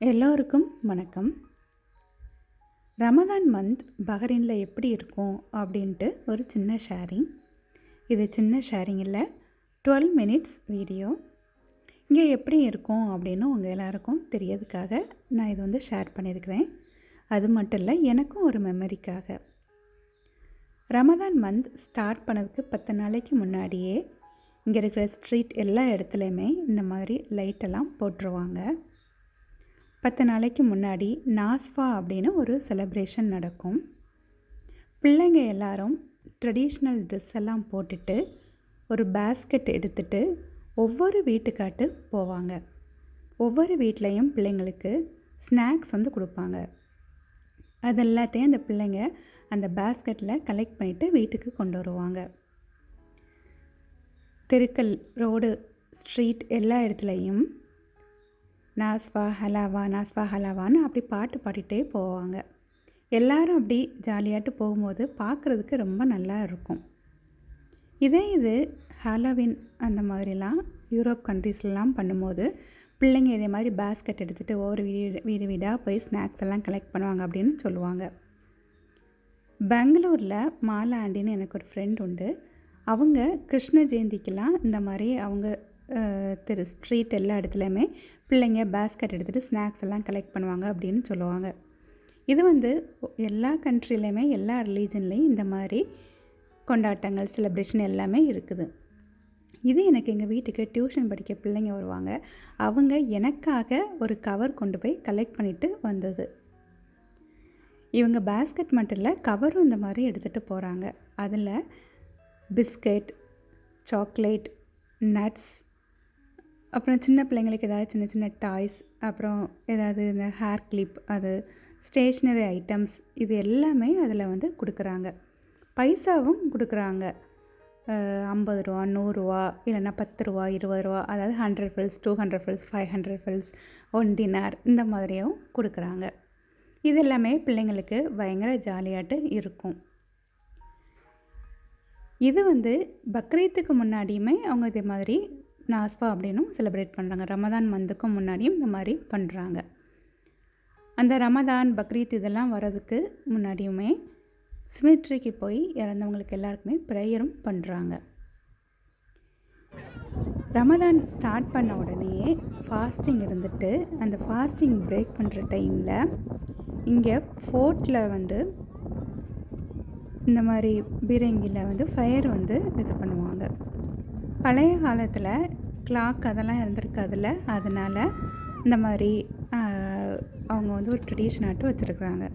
எல்லோருக்கும் வணக்கம். ரமதான் மந்த் பஹ்ரைனில் எப்படி இருக்கும் அப்படின்ட்டு ஒரு சின்ன ஷேரிங். இது சின்ன ஷேரிங் இல்லை, 12 மினிட்ஸ் வீடியோ. இங்கே எப்படி இருக்கும் அப்படின்னு உங்கள் எல்லாருக்கும் தெரியறதுக்காக நான் இது ஷேர் பண்ணியிருக்கிறேன். அது மட்டும் இல்லை, எனக்கும் ஒரு மெமரிக்காக. ரமதான் மந்த் ஸ்டார்ட் பண்ணதுக்கு 10 நாளைக்கு முன்னாடியே இங்கே இருக்கிற ஸ்ட்ரீட் எல்லா இடத்துலையுமே இந்த மாதிரி லைட்டெல்லாம் போட்டுருவாங்க. 10 நாளைக்கு முன்னாடி நாஸ்ஃபா அப்படின்னு ஒரு செலிப்ரேஷன் நடக்கும். பிள்ளைங்க எல்லாரும் ட்ரெடிஷ்னல் ட்ரெஸ் எல்லாம் போட்டுட்டு ஒரு பேஸ்கெட் எடுத்துகிட்டு ஒவ்வொரு வீட்டுக்காட்டு போவாங்க. ஒவ்வொரு வீட்லேயும் பிள்ளைங்களுக்கு ஸ்நாக்ஸ் கொடுப்பாங்க. அது எல்லாத்தையும் அந்த பிள்ளைங்க அந்த பேஸ்கெட்டில் கலெக்ட் பண்ணிவிட்டு வீட்டுக்கு கொண்டு வருவாங்க. தெருக்கள், ரோடு, ஸ்ட்ரீட் எல்லா இடத்துலையும் நாஸ்ஃபா ஹலாவா, நாஸ்ஃபா ஹலாவான்னு அப்படி பாட்டு பாடிட்டே போவாங்க. எல்லாரும் அப்படி ஜாலியாட்டு போகும்போது பார்க்குறதுக்கு ரொம்ப நல்லா இருக்கும். இது ஹாலோவின் அந்த மாதிரிலாம் யூரோப் கண்ட்ரீஸ்லாம் பண்ணும்போது பிள்ளைங்க இதே மாதிரி பேஸ்கெட் எடுத்துகிட்டு ஒவ்வொரு வீடு வீடாக போய் ஸ்நாக்ஸ் எல்லாம் கலெக்ட் பண்ணுவாங்க அப்படின்னு சொல்லுவாங்க. பெங்களூரில் மாலா ஆண்டின்னு எனக்கு ஒரு ஃப்ரெண்ட் உண்டு. அவங்க கிருஷ்ண ஜெயந்திக்கெலாம் இந்த மாதிரி அவங்க ஸ்ட்ரீட் எல்லா இடத்துலையுமே பிள்ளைங்க பேஸ்கெட் எடுத்துகிட்டு ஸ்நாக்ஸ் எல்லாம் கலெக்ட் பண்ணுவாங்க அப்படின்னு சொல்லுவாங்க. இது எல்லா கண்ட்ரிலையுமே எல்லா ரிலீஜன்லேயும் இந்த மாதிரி கொண்டாட்டங்கள், செலிப்ரேஷன் எல்லாமே இருக்குது. இது எனக்கு எங்கள் வீட்டுக்கு டியூஷன் படிக்க பிள்ளைங்க வருவாங்க. அவங்க எனக்காக ஒரு கவர் கொண்டு போய் கலெக்ட் பண்ணிவிட்டு வந்தது. இவங்க பேஸ்கெட் மட்டும் இல்லை, கவரும் இந்த மாதிரி எடுத்துகிட்டு போகிறாங்க. அதில் பிஸ்கெட், சாக்லேட், நட்ஸ், அப்புறம் சின்ன பிள்ளைங்களுக்கு ஏதாவது சின்ன சின்ன டாய்ஸ், அப்புறம் ஏதாவது இந்த ஹேர் கிளிப், அது ஸ்டேஷ்னரி ஐட்டம்ஸ், இது எல்லாமே அதில் கொடுக்குறாங்க. பைசாவும் கொடுக்குறாங்க. 50 ரூபா, 100 ரூபா, இல்லைன்னா 10 ரூபா, 20 ரூபா, அதாவது 100 ஃபில்ஸ், 200 ஃபில்ஸ், 500 ஃபில்ஸ், 1 தினார், இந்த மாதிரியும் கொடுக்குறாங்க. இது எல்லாமே பிள்ளைங்களுக்கு பயங்கர ஜாலியாட்டு இருக்கும். இது பக்ரீத்துக்கு முன்னாடியுமே அவங்க இதே மாதிரி நாஸ்ஃபா அப்படின்னும் செலிப்ரேட் பண்ணுறாங்க. ரமதான் மந்த்துக்கும் முன்னாடியும் இந்த மாதிரி பண்ணுறாங்க. அந்த ரமதான், பக்ரீத் இதெல்லாம் வர்றதுக்கு முன்னாடியுமே சிமெட்ரிக்கு போய் இறந்தவங்களுக்கு எல்லாருக்குமே ப்ரேயரும் பண்ணுறாங்க. ரமதான் ஸ்டார்ட் பண்ண உடனேயே ஃபாஸ்டிங் இருந்துட்டு அந்த ஃபாஸ்டிங் பிரேக் பண்ணுற டைமில் இங்கே ஃபோர்ட்டில் இந்த மாதிரி பீரங்கியில் ஃபயர் இது பண்ணுவாங்க. பழைய காலத்தில் கிளாக் அதெல்லாம் இருந்திருக்காதுல்ல, அதனால் இந்த மாதிரி அவங்க ஒரு ட்ரெடிஷனாட்டு வச்சுருக்குறாங்க.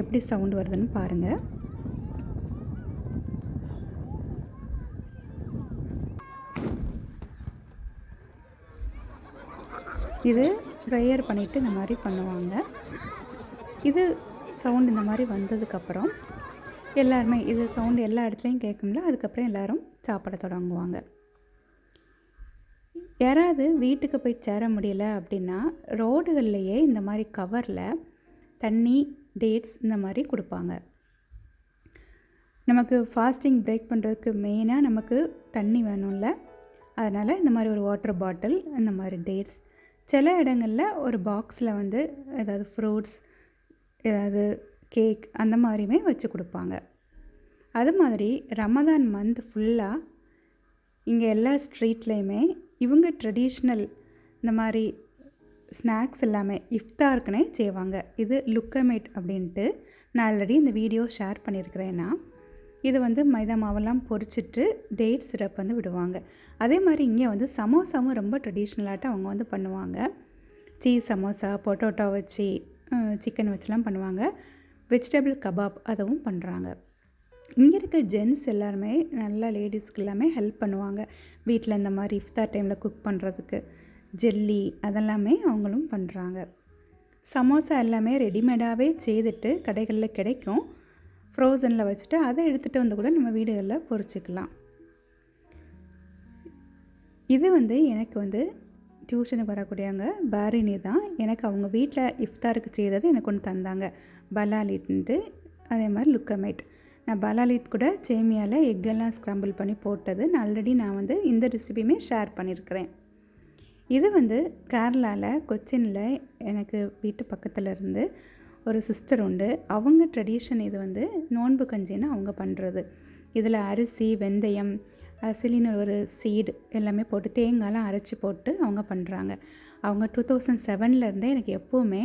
எப்படி சவுண்டு வருதுன்னு பாருங்கள். இது ப்ரேயர் பண்ணிவிட்டு இந்த மாதிரி பண்ணுவாங்க. இது சவுண்டு இந்த மாதிரி வந்ததுக்கப்புறம் எல்லாருமே இது சவுண்டு எல்லா இடத்துலையும் கேட்கும்ல, அதுக்கப்புறம் எல்லோரும் சாப்பிட தொடங்குவாங்க. யாராவது வீட்டுக்கு போய் சேர முடியல அப்படின்னா ரோடுகள்லையே இந்த மாதிரி கவரில் தண்ணி, டேட்ஸ் இந்த மாதிரி கொடுப்பாங்க. நமக்கு ஃபாஸ்டிங் பிரேக் பண்ணுறதுக்கு மெயினாக நமக்கு தண்ணி வேணும்ல, அதனால் இந்த மாதிரி ஒரு வாட்டர் பாட்டில், இந்த மாதிரி டேட்ஸ், சில இடங்களில் ஒரு பாக்ஸில் ஏதாவது ஃப்ரூட்ஸ், ஏதாவது கேக் அந்த மாதிரியுமே வச்சு கொடுப்பாங்க. அது மாதிரி ரமதான் மந்த் ஃபுல்லாக இங்கே எல்லா ஸ்ட்ரீட்லேயுமே இவங்க ட்ரெடிஷ்னல் இந்த மாதிரி ஸ்நாக்ஸ் எல்லாமே இஃப்தாருக்குனே செய்வாங்க. இது லுக்கமேட் அப்படின்ட்டு நான் ஆல்ரெடி இந்த வீடியோ ஷேர் பண்ணியிருக்கிறேன்னா, இது மைதா மாவெல்லாம் பொரிச்சிட்டு டேட் சிரப் விடுவாங்க. அதே மாதிரி இங்கே சமோசாவும் ரொம்ப ட்ரெடிஷ்னலாட்டு அவங்க பண்ணுவாங்க. சீஸ் சமோசா, பொட்டோட்டோ வச்சு, சிக்கன் வச்சுலாம் பண்ணுவாங்க. வெஜிடபிள் கபாப் அதுவும் பண்ணுறாங்க. இங்கே இருக்க ஜென்ட்ஸ் எல்லாருமே நல்லா லேடிஸ்க்கு எல்லாமே ஹெல்ப் பண்ணுவாங்க. வீட்டில் இந்த மாதிரி இஃப்தார் டைமில் குக் பண்ணுறதுக்கு ஜெல்லி அதெல்லாமே அவங்களும் பண்ணுறாங்க. சமோசா எல்லாமே ரெடிமேடாகவே செய்துட்டு கடைகளில் கிடைக்கும். ஃப்ரோசனில் வச்சுட்டு அதை எடுத்துகிட்டு கூட நம்ம வீடுகளில் பொரிச்சிக்கலாம். இது எனக்கு டியூஷனுக்கு வரக்கூடியவங்க பாரினி தான். எனக்கு அவங்க வீட்டில் இஃப்தாருக்கு செய்தது எனக்கு ஒன்று தந்தாங்க. பலாலித்து, அதே மாதிரி லுக்கமேட். நான் பலாலித் கூட சேமியாவில் எக்கெல்லாம் ஸ்க்ரம்பிள் பண்ணி போட்டது நான் ஆல்ரெடி இந்த ரெசிபியுமே ஷேர் பண்ணியிருக்கிறேன். இது வந்து கேரளாவில் கொச்சினில் எனக்கு வீட்டு பக்கத்தில் இருந்து ஒரு சிஸ்டர் உண்டு. அவங்க ட்ரெடிஷன் இது வந்து நோன்பு கஞ்சின்னு அவங்க பண்ணுறது. இதில் அரிசி, வெந்தயம், சிலின்னு ஒரு சீடு எல்லாமே போட்டு தேங்காயெலாம் அரைச்சி போட்டு அவங்க பண்ணுறாங்க. அவங்க 2007லேருந்தே எனக்கு எப்போவுமே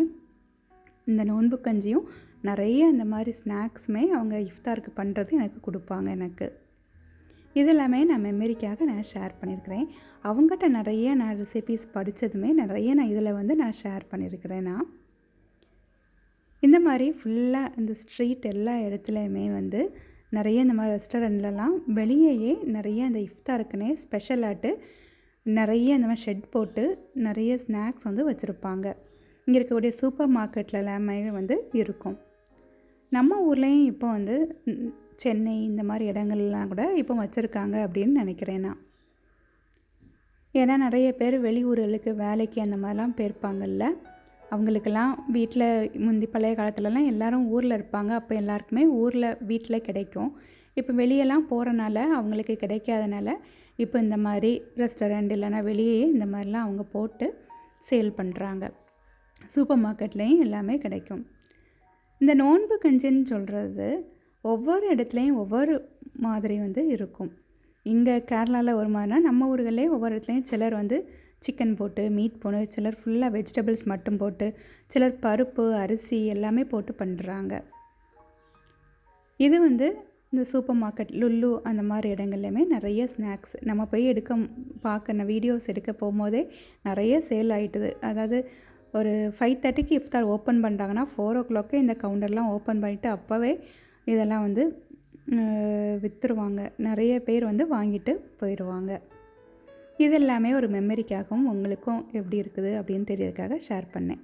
இந்த நோன்பு கஞ்சியும் நிறைய இந்த மாதிரி ஸ்நாக்ஸுமே அவங்க இஃப்தாருக்கு பண்ணுறது எனக்கு கொடுப்பாங்க எனக்கு. இதெல்லாமே நான் மெமரிக்காக நான் ஷேர் பண்ணியிருக்கிறேன். அவங்ககிட்ட நிறைய நான் ரெசிபீஸ் படித்ததுமே நிறைய நான் இதில் வந்து நான் ஷேர் பண்ணியிருக்கிறேன். நான் இந்த மாதிரி ஃபுல்லாக இந்த ஸ்ட்ரீட் எல்லா இடத்துலையுமே வந்து நிறைய இந்த மாதிரி ரெஸ்டாரண்ட்லலாம் வெளியேயே நிறைய இந்த இஃப்தாருக்குன்னே ஸ்பெஷலாட்டு நிறைய இந்த மாதிரி ஷெட் போட்டு நிறைய ஸ்நாக்ஸ் வந்து வச்சுருப்பாங்க. இங்கே இருக்கக்கூடிய சூப்பர் மார்க்கெட்டில் எல்லாமே வந்து இருக்கும். நம்ம ஊர்லேயும் இப்போ வந்து சென்னை இந்த மாதிரி இடங்கள்லாம் கூட இப்போ வச்சுருக்காங்க அப்படின்னு நினைக்கிறேன் நான். ஏன்னா நிறைய பேர் வெளியூர்களுக்கு வேலைக்கு அந்த மாதிரிலாம் போயிருப்பாங்கல்ல, அவங்களுக்கெல்லாம் வீட்டில் முந்தி பழைய காலத்துலலாம் எல்லோரும் ஊரில் இருப்பாங்க. அப்போ எல்லாருக்குமே ஊரில் வீட்டில் கிடைக்கும். இப்போ வெளியெல்லாம் போகிறனால அவங்களுக்கு கிடைக்காதனால இப்போ இந்த மாதிரி ரெஸ்டாரண்ட் இல்லைன்னா வெளியே இந்த மாதிரிலாம் அவங்க போட்டு சேல் பண்ணுறாங்க. சூப்பர் மார்க்கெட்லேயும் எல்லாமே கிடைக்கும். இந்த நோன்பு கஞ்சின்னு சொல்கிறது ஒவ்வொரு இடத்துலையும் ஒவ்வொரு மாதிரி வந்து இருக்கும். இங்கே கேரளாவில் ஒரு மாதிரினா நம்ம ஊர்களே ஒவ்வொரு இடத்துலையும் சிலர் வந்து சிக்கன் போட்டு, மீட் போட்டு, சிலர் ஃபுல்லாக வெஜிடபிள்ஸ் மட்டும் போட்டு, சிலர் பருப்பு, அரிசி எல்லாமே போட்டு பண்ணுறாங்க. இது வந்து இந்த சூப்பர் மார்க்கெட், லுல்லு அந்த மாதிரி இடங்கள்லையுமே நிறைய ஸ்நாக்ஸ் நம்ம போய் பார்க்க வீடியோஸ் எடுக்க போகும்போதே நிறைய சேல் ஆகிட்டுது. அதாவது ஒரு 5:30க்கு இஃப்தார் ஓப்பன் பண்ணுறாங்கன்னா 4 o'clock இந்த கவுண்டர்லாம் ஓப்பன் பண்ணிவிட்டு அப்போவே இதெல்லாம் வந்து விற்றுருவாங்க. நிறைய பேர் வந்து வாங்கிட்டு போயிடுவாங்க. இது எல்லாமே ஒரு மெமரிக்காகவும் உங்களுக்கும் எப்படி இருக்குது அப்படின்னு தெரியறதுக்காக ஷேர் பண்ணேன்.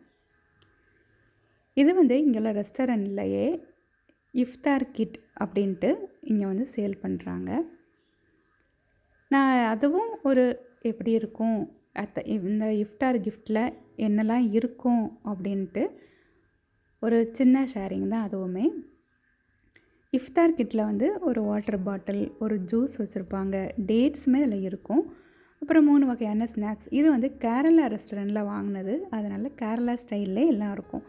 இது வந்து இங்கே ரெஸ்டாரண்ட்லையே இஃப்தார் கிட் அப்படின்ட்டு இங்கே வந்து சேல் பண்ணுறாங்க. நான் அதுவும் ஒரு எப்படி இருக்கும் இந்த இஃப்தார் கிஃப்டில் என்னெல்லாம் இருக்கும் அப்படின்ட்டு ஒரு சின்ன ஷேரிங் தான் அதுவுமே. இஃப்தார் கிட்டில் வந்து ஒரு வாட்டர் பாட்டில், ஒரு ஜூஸ் வச்சுருப்பாங்க, டேட்ஸுமே அதில் இருக்கும். அப்புறம் 3 வகையான ஸ்நாக்ஸ். இது வந்து கேரளா ரெஸ்டாரண்ட்டில் வாங்கினது, அதனால் கேரளா ஸ்டைல்லே எல்லாம் இருக்கும்.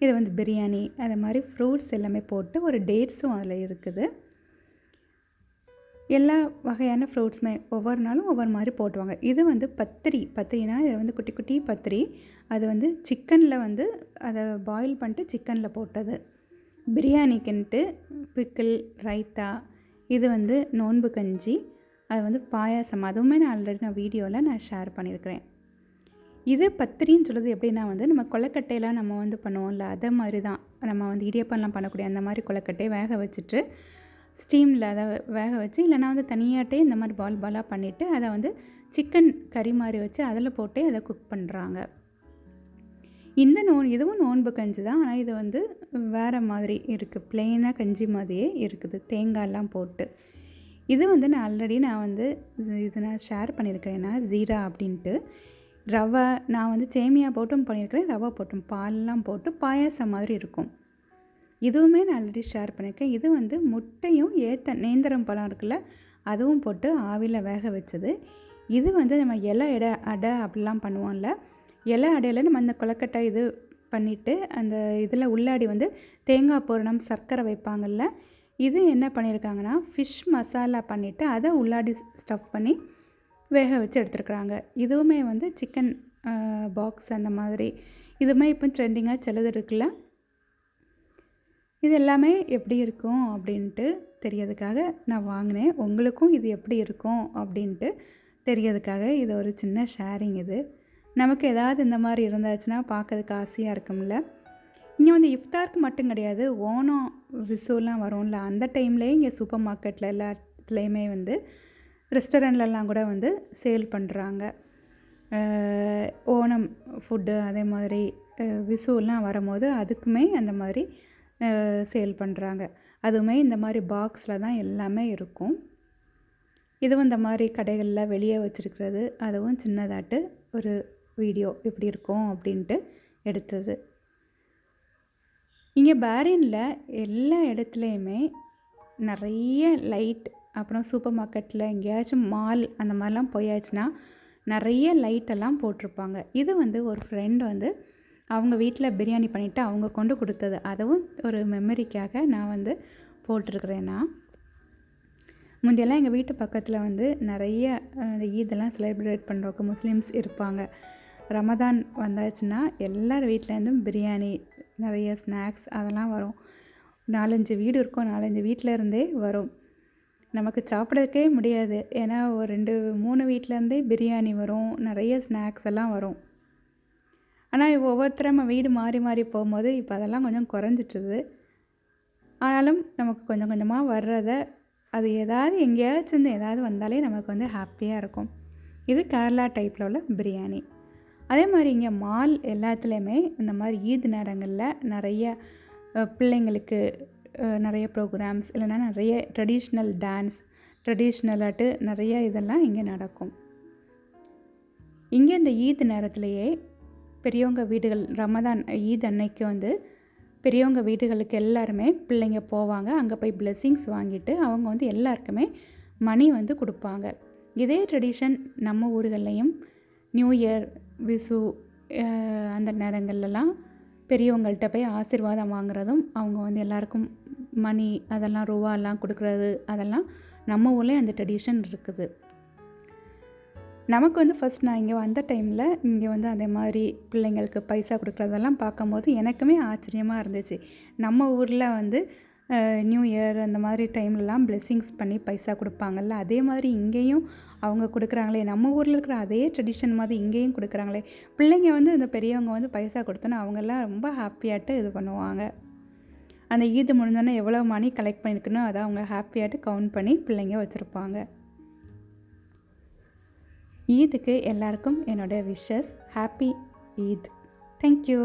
இது வந்து பிரியாணி அது மாதிரி ஃப்ரூட்ஸ் எல்லாமே போட்டு ஒரு டேட்ஸும் அதில் இருக்குது. எல்லா வகையான ஃப்ரூட்ஸுமே ஒவ்வொரு நாளும் ஒவ்வொரு மாதிரி போட்டுவாங்க. இது வந்து பத்திரினா இது வந்து குட்டி குட்டி பத்திரி. அது வந்து சிக்கனில் வந்து அதை பாயில் பண்ணிட்டு சிக்கனில் போட்டது. பிரியாணிக்குன்ட்டு பிக்கிள், ரைத்தா, இது வந்து நோன்பு கஞ்சி, அது வந்து பாயாசம். அதுவுமே நான் ஆல்ரெடி வீடியோவில் நான் ஷேர் பண்ணியிருக்கிறேன். இது பத்திரின்னு சொல்லுறது எப்படின்னா வந்து நம்ம கொழுக்கட்டையெல்லாம் நம்ம வந்து பண்ணுவோம்ல, அதை மாதிரி தான். நம்ம வந்து இடியப்பம்லாம் பண்ணக்கூடிய அந்த மாதிரி கொழுக்கட்டையை வேக வச்சுட்டு ஸ்டீமில் அதை வேக வச்சு, இல்லைனா வந்து தனியாட்டே இந்த மாதிரி பாலாக பண்ணிவிட்டு அதை வந்து சிக்கன் கறி மாதிரி வச்சு அதில் போட்டு அதை குக் பண்ணுறாங்க. இதுவும் நோன்பு கஞ்சி தான். ஆனால் இது வந்து வேறு மாதிரி இருக்குது. ப்ளெயினாக கஞ்சி மாதிரியே இருக்குது, தேங்காயெல்லாம் போட்டு. இது வந்து நான் வந்து நான் ஷேர் பண்ணியிருக்கிறேன்னா ஜீரா அப்படின்ட்டு ரவை, நான் வந்து சேமியா போட்டும் பண்ணியிருக்கிறேன், ரவை போட்டும், பாலெலாம் போட்டு பாயாசம் மாதிரி இருக்கும். இதுவுமே நான் ஆல்ரெடி ஷேர் பண்ணியிருக்கேன். இது வந்து முட்டையும் நேந்திரம் பழம் இருக்குல்ல, அதுவும் போட்டு ஆவியில் வேக வச்சது. இது வந்து நம்ம இலை அடை அப்படிலாம் பண்ணுவோம்ல, இலை அடையில் நம்ம அந்த கொழுக்கட்டை இது பண்ணிவிட்டு அந்த இதில் உள்ளாடி வந்து தேங்காய் பூரணம், சர்க்கரை வைப்பாங்கள்ல, இது என்ன பண்ணியிருக்காங்கன்னா ஃபிஷ் மசாலா பண்ணிவிட்டு அதை உள்ளாடி ஸ்டஃப் பண்ணி வேக வச்சு எடுத்துருக்குறாங்க. இதுவுமே வந்து சிக்கன் பாக்ஸ் அந்த மாதிரி இதுவுமே இப்போ ட்ரெண்டிங்காக சிலது இருக்குல்ல, இது எல்லாமே எப்படி இருக்கும் அப்படின்ட்டு தெரியறதுக்காக நான் வாங்கினேன். உங்களுக்கும் இது எப்படி இருக்கும் அப்படின்ட்டு தெரியறதுக்காக இது ஒரு சின்ன ஷேரிங். இது நமக்கு ஏதாவது இந்த மாதிரி இருந்தாச்சுன்னா பார்க்கறதுக்கு ஆசையாக இருக்கும்ல. இங்கே வந்து இஃப்தாருக்கு மட்டும் கிடையாது, ஓணம் விசுலாம் வரும்ல, அந்த டைம்லேயே இங்கே சூப்பர் மார்க்கெட்டில் எல்லாத்துலேயுமே வந்து ரெஸ்டாரண்ட்லலாம் கூட வந்து சேல் பண்ணுறாங்க. ஓணம் ஃபுட்டு அதே மாதிரி விசுலாம் வரும்போது அதுக்குமே அந்த மாதிரி சேல் பண்ணுறாங்க. அதுவுமே இந்த மாதிரி பாக்ஸில் தான் எல்லாமே இருக்கும். இதுவும் இந்த மாதிரி கடைகளில் வெளியே வச்சுருக்கிறது, அதுவும் சின்னதாட்டு ஒரு வீடியோ எப்படி இருக்கும் அப்படின்ட்டு எடுத்தது. இங்கே பாரினில் எல்லா இடத்துலையுமே நிறைய லைட், அப்புறம் சூப்பர் மார்க்கெட்டில் எங்கேயாச்சும் மால் அந்த மாதிரிலாம் போயாச்சுன்னா நிறைய லைட்டெல்லாம் போட்டிருப்பாங்க. இது வந்து ஒரு ஃப்ரெண்ட் வந்து அவங்க வீட்டில் பிரியாணி பண்ணிவிட்டு அவங்க கொண்டு கொடுத்தது. அதுவும் ஒரு மெமரிக்காக நான் வந்து போட்டிருக்கிறேன். நான் முந்தையெல்லாம் எங்கள் வீட்டு பக்கத்தில் வந்து நிறைய இந்த ஈதெல்லாம் செலிப்ரேட் பண்ணுறவங்க முஸ்லீம்ஸ் இருப்பாங்க. ரமதான் வந்தாச்சுன்னா எல்லார் வீட்டிலேருந்தும் பிரியாணி, நிறைய ஸ்நாக்ஸ் அதெல்லாம் வரும். 4-5 வீடு இருக்கும். 4-5 வீட்டில் இருந்தே வரும். நமக்கு சாப்பிட்றதுக்கே முடியாது. ஏன்னா ஒரு 2-3 வீட்டிலேருந்தே பிரியாணி வரும், நிறைய ஸ்நாக்ஸ் எல்லாம் வரும். ஆனால் ஒவ்வொருத்தரும் நம்ம வீடு மாறி மாறி போகும்போது இப்போ அதெல்லாம் கொஞ்சம் குறைஞ்சிட்டுது. ஆனாலும் நமக்கு கொஞ்சம் கொஞ்சமாக வர்றத அது ஏதாவது எங்கேயாச்சும் வந்து ஏதாவது வந்தாலே நமக்கு வந்து ஹாப்பியாக இருக்கும். இது கேரளா டைப்பில் உள்ள பிரியாணி. அதே மாதிரி இங்கே மால் எல்லாத்துலேயுமே இந்த மாதிரி ஈத் நேரங்களில் நிறைய பிள்ளைங்களுக்கு நிறைய ப்ரோக்ராம்ஸ் இல்லைன்னா நிறைய ட்ரெடிஷ்னல் டான்ஸ், ட்ரெடிஷ்னலாட்டு நிறைய இதெல்லாம் இங்கே நடக்கும். இங்கே இந்த ஈத் நேரத்துலையே பெரியவங்க வீடுகள், ரமதான் ஈத் அன்னைக்கு வந்து பெரியவங்க வீடுகளுக்கு எல்லாருமே பிள்ளைங்க போவாங்க. அங்கே போய் பிளெஸ்ஸிங்ஸ் வாங்கிட்டு அவங்க வந்து எல்லாருக்குமே மணி வந்து கொடுப்பாங்க. இதே ட்ரெடிஷன் நம்ம ஊர்கள்லேயும் நியூ இயர், விசு அந்த நேரங்கள்லாம் பெரியவங்கள்ட்ட போய் ஆசீர்வாதம் வாங்குறதும், அவங்க வந்து எல்லாருக்கும் மணி அதெல்லாம் ரூபாலாம் கொடுக்குறது, அதெல்லாம் நம்ம ஊர்லேயும் அந்த ட்ரெடிஷன் இருக்குது. நமக்கு வந்து ஃபஸ்ட் நான் இங்கே வந்த டைமில் இங்கே வந்து அதே மாதிரி பிள்ளைங்களுக்கு பைசா கொடுக்குறதெல்லாம் பார்க்கும்போது எனக்குமே ஆச்சரியமாக இருந்துச்சு. நம்ம ஊரில் வந்து நியூ இயர் அந்த மாதிரி டைம்லலாம் பிளெஸ்ஸிங்ஸ் பண்ணி பைசா கொடுப்பாங்கல்ல, அதே மாதிரி இங்கேயும் அவங்க கொடுக்குறாங்களே, நம்ம ஊரில் இருக்கிற அதே ட்ரெடிஷன் மாதிரி இங்கேயும் கொடுக்குறாங்களே. பிள்ளைங்க வந்து இந்த பெரியவங்க வந்து பைசா கொடுத்தோன்னா அவங்கெல்லாம் ரொம்ப ஹாப்பியாகிட்டு இது பண்ணுவாங்க. அந்த ஈது முடிஞ்சோன்னே எவ்வளோ மணி கலெக்ட் பண்ணியிருக்குன்னு அதை அவங்க ஹாப்பியாகிட்டு கவுண்ட் பண்ணி பிள்ளைங்க வச்சுருப்பாங்க. ஈதுக்கு எல்லாருக்கும் என்னோடய விஷஸ். ஹாப்பி ஈத். தேங்க்யூ.